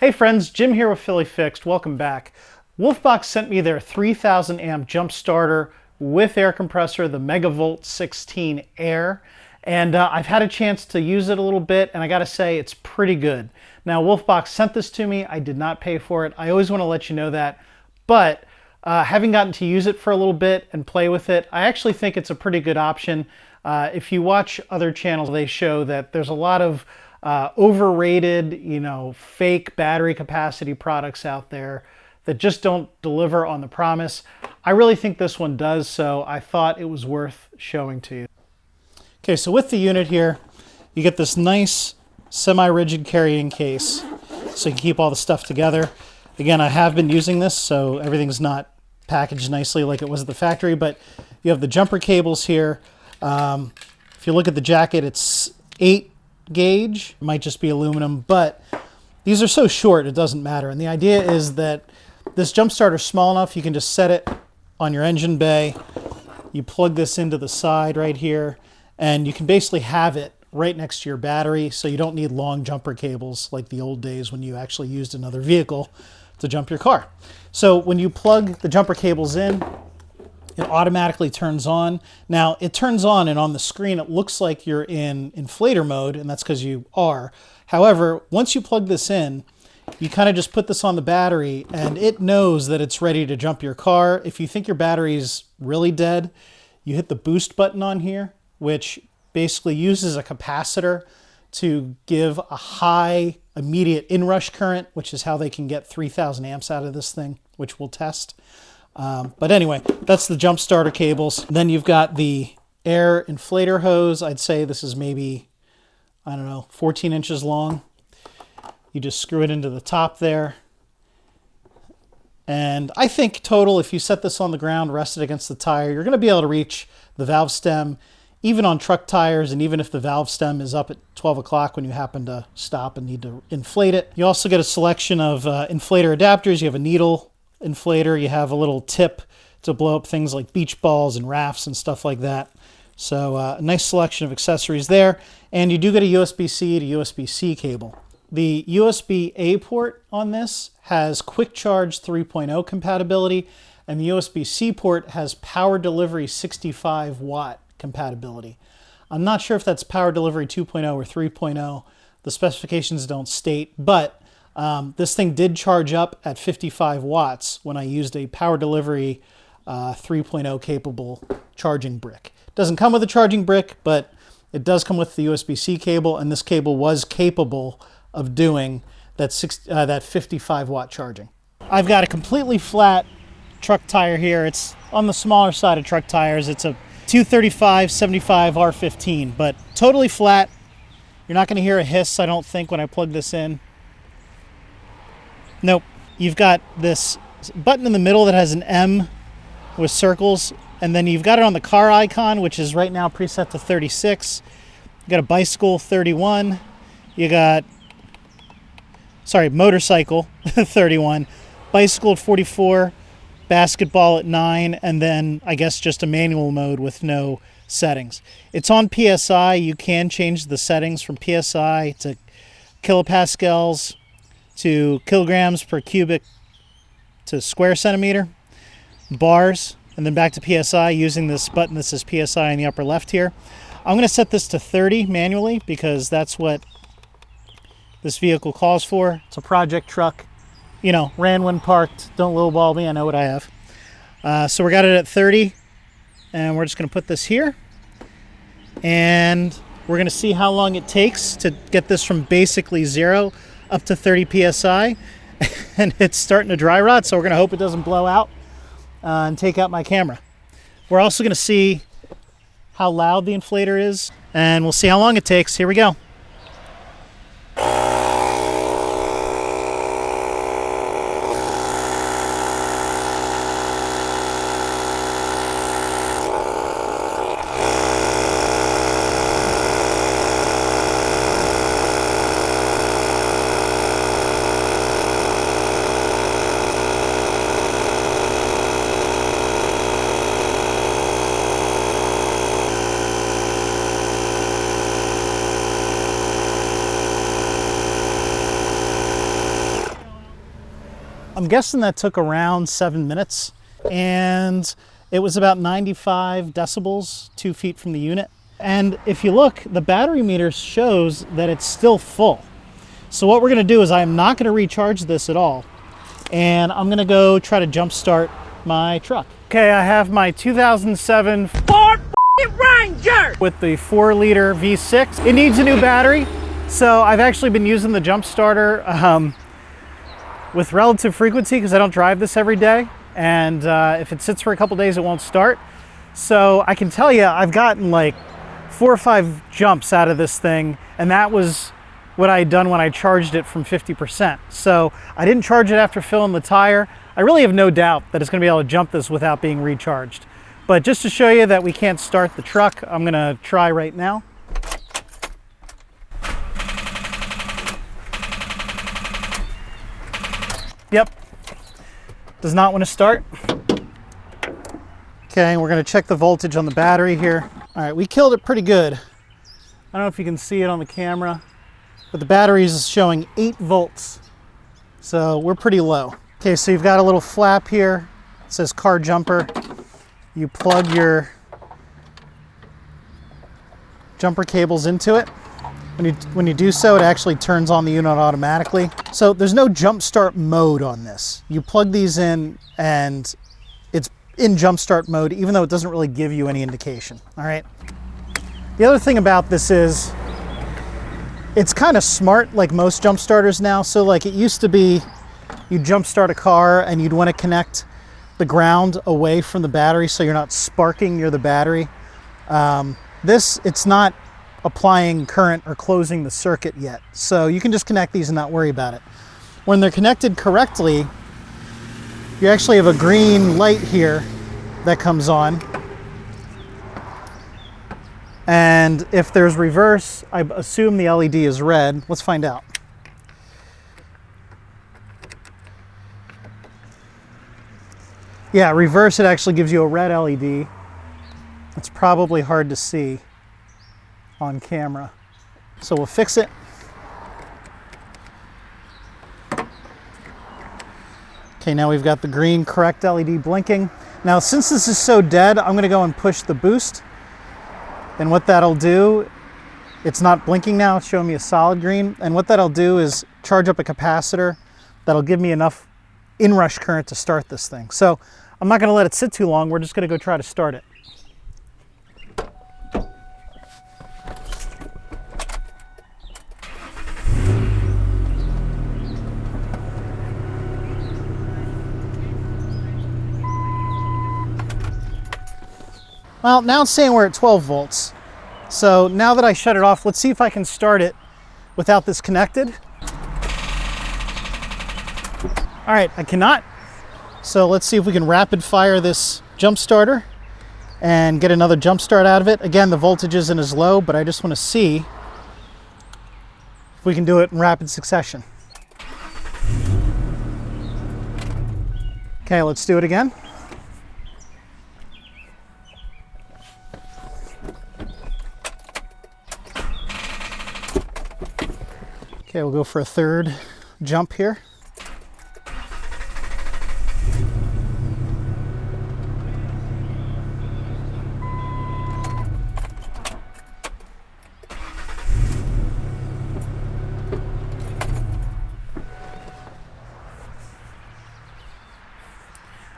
Hey friends, Jim here with Philly Fixed. Welcome back. WOLFBOX sent me their 3000 amp jump starter with air compressor, the Megavolt 16 Air. And I've had a chance to use it a little bit, and I gotta say, it's pretty good. Now, WOLFBOX sent this to me. I did not pay for it. I always want to let you know that. But having gotten to use it for a little bit and play with it, I actually think it's a pretty good option. If you watch other channels, they show that there's a lot of overrated, fake battery capacity products out there that just don't deliver on the promise. I really think this one does, so I thought it was worth showing to you. Okay, so with the unit here, you get this nice semi-rigid carrying case, so you can keep all the stuff together. Again, I have been using this, so everything's not packaged nicely like it was at the factory, but you have the jumper cables here. If you look at the jacket, it's 8 gauge. It might just be aluminum, but these are so short it doesn't matter. And the idea is that this jump starter is small enough you can just set it on your engine bay. You plug this into the side right here, and you can basically have it right next to your battery, so you don't need long jumper cables like the old days when you actually used another vehicle to jump your car. So when you plug the jumper cables in, it automatically turns on. Now, it turns on, and on the screen it looks like you're in inflator mode, and that's because you are. However, once you plug this in, you kind of just put this on the battery, and it knows that it's ready to jump your car. If you think your battery's really dead, you hit the boost button on here, which basically uses a capacitor to give a high immediate inrush current, which is how they can get 3000 amps out of this thing, which we'll test. But anyway, that's the jump starter cables. Then you've got the air inflator hose. I'd say this is maybe, 14 inches long. You just screw it into the top there. And I think total, if you set this on the ground, rest it against the tire, you're going to be able to reach the valve stem, even on truck tires, and even if the valve stem is up at 12 o'clock when you happen to stop and need to inflate it. You also get a selection of inflator adapters. You have a needle inflator, you have a little tip to blow up things like beach balls and rafts and stuff like that. So a nice selection of accessories there. And you do get a USB-C to USB-C cable. The USB-A port on this has Quick Charge 3.0 compatibility, and the USB-C port has Power Delivery 65 watt compatibility. I'm not sure if that's Power Delivery 2.0 or 3.0. The specifications don't state, but this thing did charge up at 55 watts when I used a Power Delivery 3.0 capable charging brick. It doesn't come with a charging brick, but it does come with the USB-C cable, and this cable was capable of doing that 55 watt charging. I've got a completely flat truck tire here. It's on the smaller side of truck tires. It's a 235/75 R15, but totally flat. You're not going to hear a hiss, I don't think, when I plug this in. Nope. You've got this button in the middle that has an M with circles, and then you've got it on the car icon, which is right now preset to 36. You got a bicycle 31. You got, motorcycle 31, bicycle at 44, basketball at 9, and then I guess just a manual mode with no settings. It's on PSI. You can change the settings from PSI to kilopascals to kilograms per cubic to square centimeter, bars, and then back to PSI using this button that says PSI in the upper left here. I'm going to set this to 30 manually because that's what this vehicle calls for. It's a project truck. Ran when parked. Don't lowball me. I know what I have. So we got it at 30, and we're just going to put this here. And we're going to see how long it takes to get this from basically 0 up to 30 psi, and it's starting to dry rot, so we're going to hope it doesn't blow out and take out my camera. We're also going to see how loud the inflator is, and we'll see how long it takes. Here we go. I'm guessing that took around 7 minutes, and it was about 95 decibels, 2 feet from the unit. And if you look, the battery meter shows that it's still full. So what we're gonna do is I'm not gonna recharge this at all, and I'm gonna go try to jump start my truck. Okay, I have my 2007 Ford Ranger with the 4-liter V6. It needs a new battery, so I've actually been using the jump starter with relative frequency because I don't drive this every day, and if it sits for a couple days it won't start. So I can tell you I've gotten like 4 or 5 jumps out of this thing, and that was what I had done when I charged it from 50%. So I didn't charge it after filling the tire. I really have no doubt that it's going to be able to jump this without being recharged. But just to show you that we can't start the truck, I'm going to try right now. Yep, does not want to start. Okay, we're going to check the voltage on the battery here. All right, we killed it pretty good. I don't know if you can see it on the camera, but the battery is showing 8 volts. So we're pretty low. Okay, so you've got a little flap here. It says car jumper. You plug your jumper cables into it. When you do so, it actually turns on the unit automatically. So there's no jump start mode on this. You plug these in and it's in jump start mode, even though it doesn't really give you any indication. All right. The other thing about this is it's kind of smart, like most jump starters now. So like it used to be, you'd jump start a car and you'd want to connect the ground away from the battery so you're not sparking near the battery. It's not applying current or closing the circuit yet. So you can just connect these and not worry about it. When they're connected correctly, you actually have a green light here that comes on. And if there's reverse, I assume the LED is red. Let's find out. Yeah, reverse, it actually gives you a red LED. It's probably hard to see on camera. So we'll fix it. Okay, now we've got the green correct LED blinking. Now, since this is so dead, I'm gonna go and push the boost. And what that'll do, it's not blinking now, it's showing me a solid green. And what that'll do is charge up a capacitor that'll give me enough inrush current to start this thing. So I'm not gonna let it sit too long, we're just gonna go try to start it. Well, now it's saying we're at 12 volts. So now that I shut it off, let's see if I can start it without this connected. All right, I cannot. So let's see if we can rapid fire this jump starter and get another jump start out of it. Again, the voltage isn't as low, but I just want to see if we can do it in rapid succession. Okay, let's do it again. Okay, we'll go for a third jump here.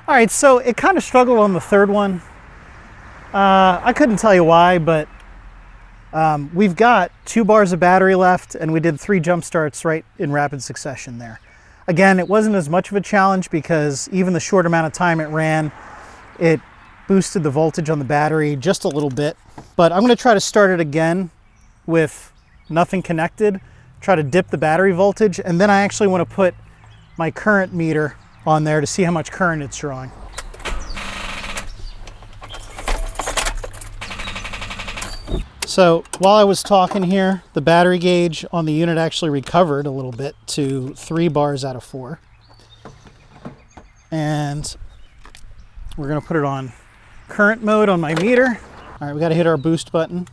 All right, so it kind of struggled on the third one. I couldn't tell you why, but we've got 2 bars of battery left, and we did 3 jump starts right in rapid succession there. Again, it wasn't as much of a challenge because even the short amount of time it ran, it boosted the voltage on the battery just a little bit. But I'm going to try to start it again with nothing connected, try to dip the battery voltage, and then I actually want to put my current meter on there to see how much current it's drawing. So while I was talking here, the battery gauge on the unit actually recovered a little bit to 3 bars out of 4. And we're gonna put it on current mode on my meter. All right, we gotta hit our boost button.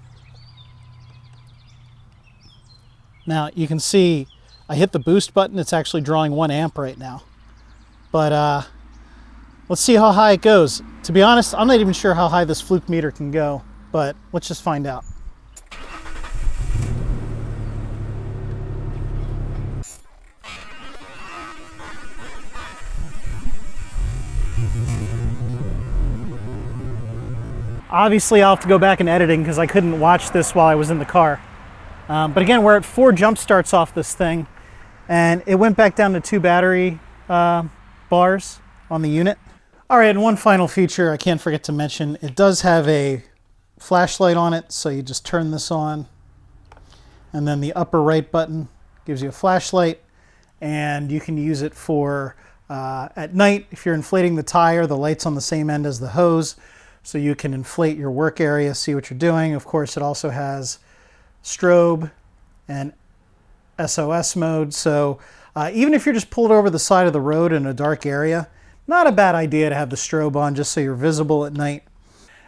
Now you can see I hit the boost button, it's actually drawing 1 amp right now. But let's see how high it goes. To be honest, I'm not even sure how high this fluke meter can go, but let's just find out. Obviously, I'll have to go back in editing because I couldn't watch this while I was in the car. But again, we're at 4 jump starts off this thing, and it went back down to 2 battery bars on the unit. All right, and one final feature I can't forget to mention, it does have a flashlight on it, so you just turn this on, and then the upper right button gives you a flashlight, and you can use it for at night if you're inflating the tire. The light's on the same end as the hose, so you can inflate your work area, see what you're doing. Of course, it also has strobe and SOS mode, so even if you're just pulled over the side of the road in a dark area, not a bad idea to have the strobe on just so you're visible at night.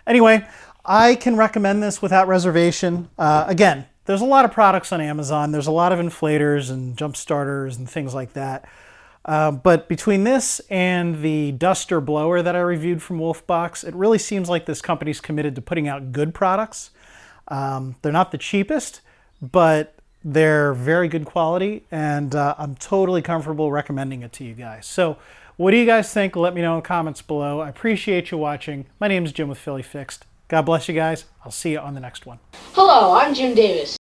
Anyway, I can recommend this without reservation. Again, there's a lot of products on Amazon. There's a lot of inflators and jump starters and things like that. But between this and the duster blower that I reviewed from WOLFBOX, it really seems like this company's committed to putting out good products. They're not the cheapest, but they're very good quality, and I'm totally comfortable recommending it to you guys. So what do you guys think? Let me know in the comments below. I appreciate you watching. My name is Jim with Philly Fixed. God bless you guys. I'll see you on the next one. Hello, I'm Jim Davis.